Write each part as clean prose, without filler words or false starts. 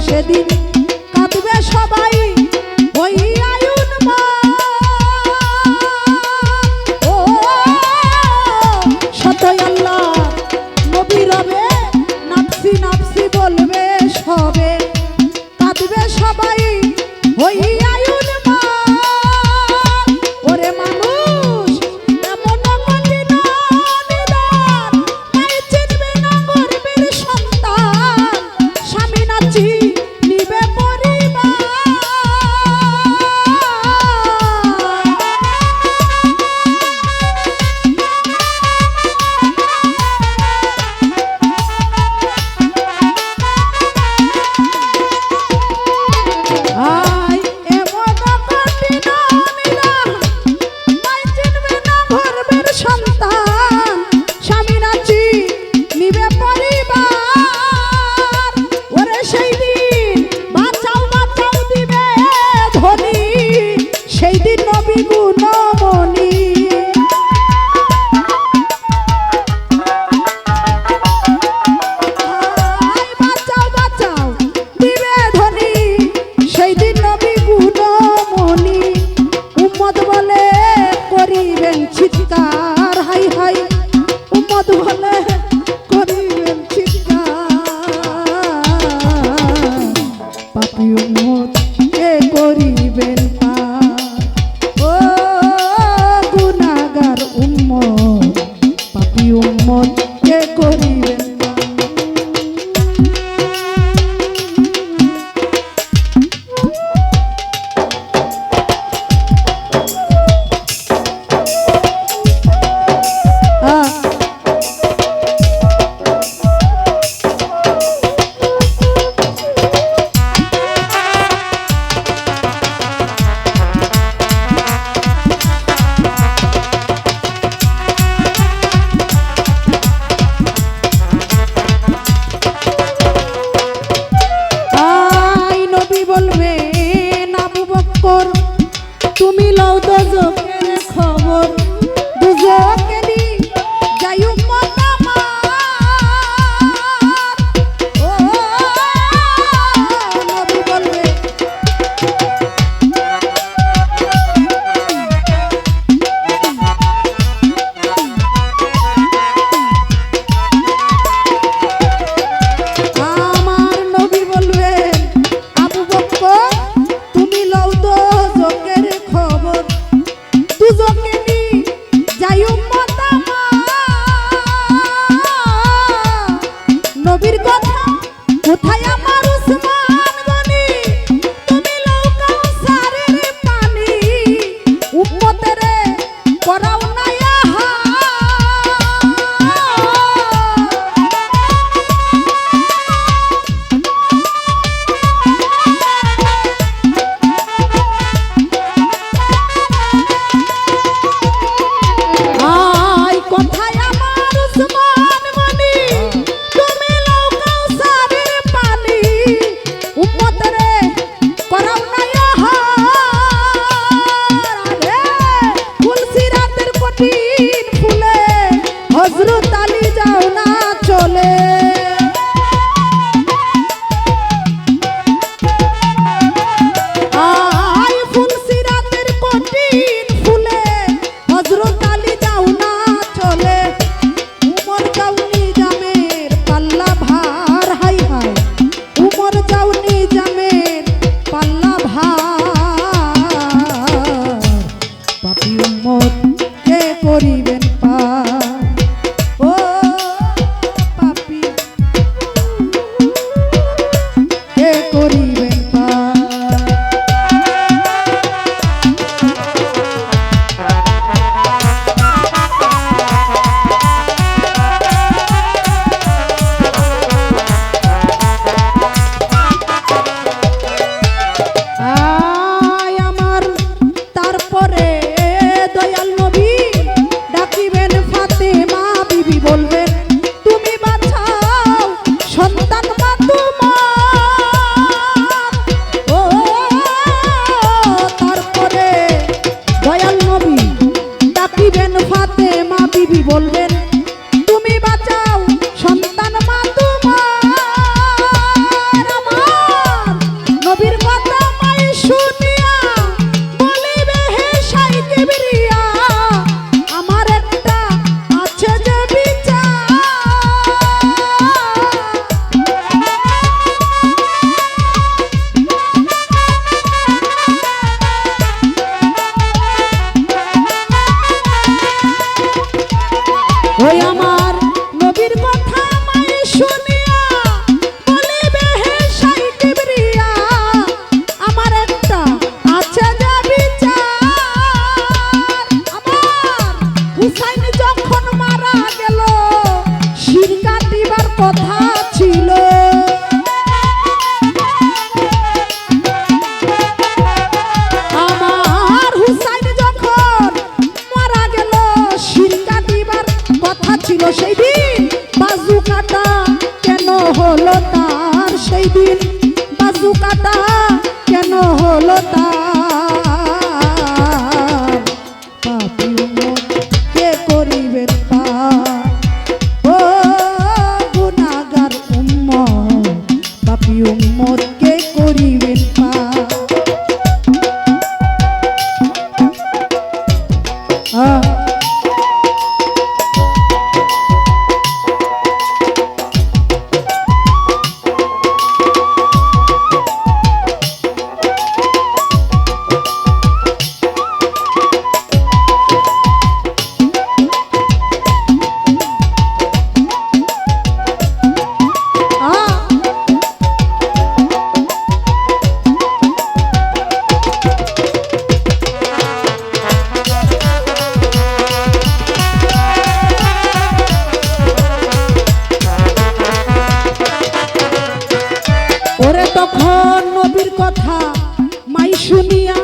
সেদিন কাঁদবে সবাই ওই আয়ুন মা। ও সতই আল্লাহ নবী রবে নাফসি নাফসি বলবে সবে কাঁদবে সবাই ওই আয়ুন মা। ওরে মানুষ এমন কঠিন নিদান নাই চিনবে না গর্বের সন্তান স্বামী নাচি নিবে পরিবার। আয় এমন কঠিন নিদান নাই চিনবে না গর্বের সন্তান স্বামী নাচি নিবে পরিবার। ওরে সেই দিন বাঁচাও বাঁচাও দিবে ধনী সেই দিন নবী গুণমণি। আয় বাঁচাও বাঁচাও দিবে ধনী সেই দিন নবী গুণমণি। উম্মত বলে করিবেন চিৎকার হাই হাই উম্মত বলে করিবেন চিৎকার। পাপী উম্মত কে করিবেন পার। ও গুনাহগার উম্মত পাপী উম্মত কে করিবেন পার। বলবেন আবু বকর তুমি লও দুজকের খবর দুজকেরই যাই উম্মত আমার। ও নবী বলবে আমার নবী বলবেন আবু বকর তুমি লও দুজকের খবর দুজকেরই যাই উম্মত কথা ছিল। আমার হুসাইন যখন মারা গেল শির কাটিবার কথা ছিল, সেই দিন বাজু কাটা কেন হলো তার, সেই দিন বাজু কাটা কেন হলো তার। পাপী উম্মত কে করিবেন পার, ও গুনাহগার উম্মত, পাপী উম্মত কে করিবেন পার। ওরে তখন নবীর কথা মাই শুনিয়া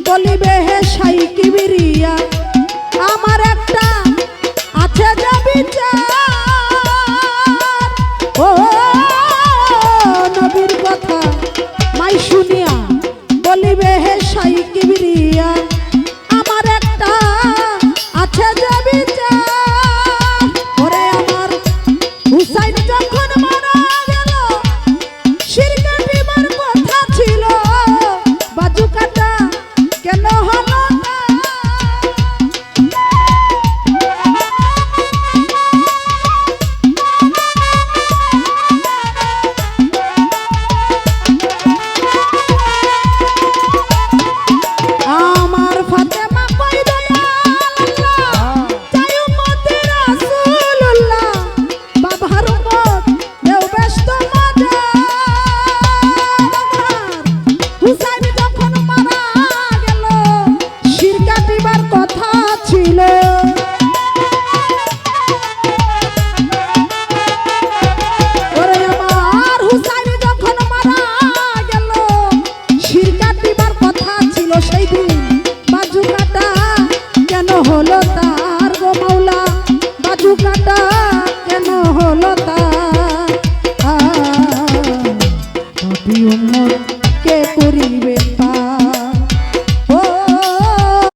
বলিবে হে সাই কিবিরিয়া, আমার একটা আছে যে বিচার। ও নবীর কথা মাই শুনিয়া বলিবে হে সাই কিবিরিয়া, আমার একটা আছে যে বিচার। ওরে আমার হুসাইন যখন মারা গেল শির কাটিবার কথা ছিল, বাজু কাটা কেন হলো আমার ফাতেমা কই দয়াল চাই উম্মতে রাসূলুল্লাহ, বাবার উম্মত দেও ব্যস্ত মাজার। হুসাইন যখন মারা গেল শির কাটিবার কথা ছিল, ওরে আমার হুসাইন যখন মারা গেল শির কাটিবার কথা ছিল, সেই দিন বাজু কাটা কেন হলো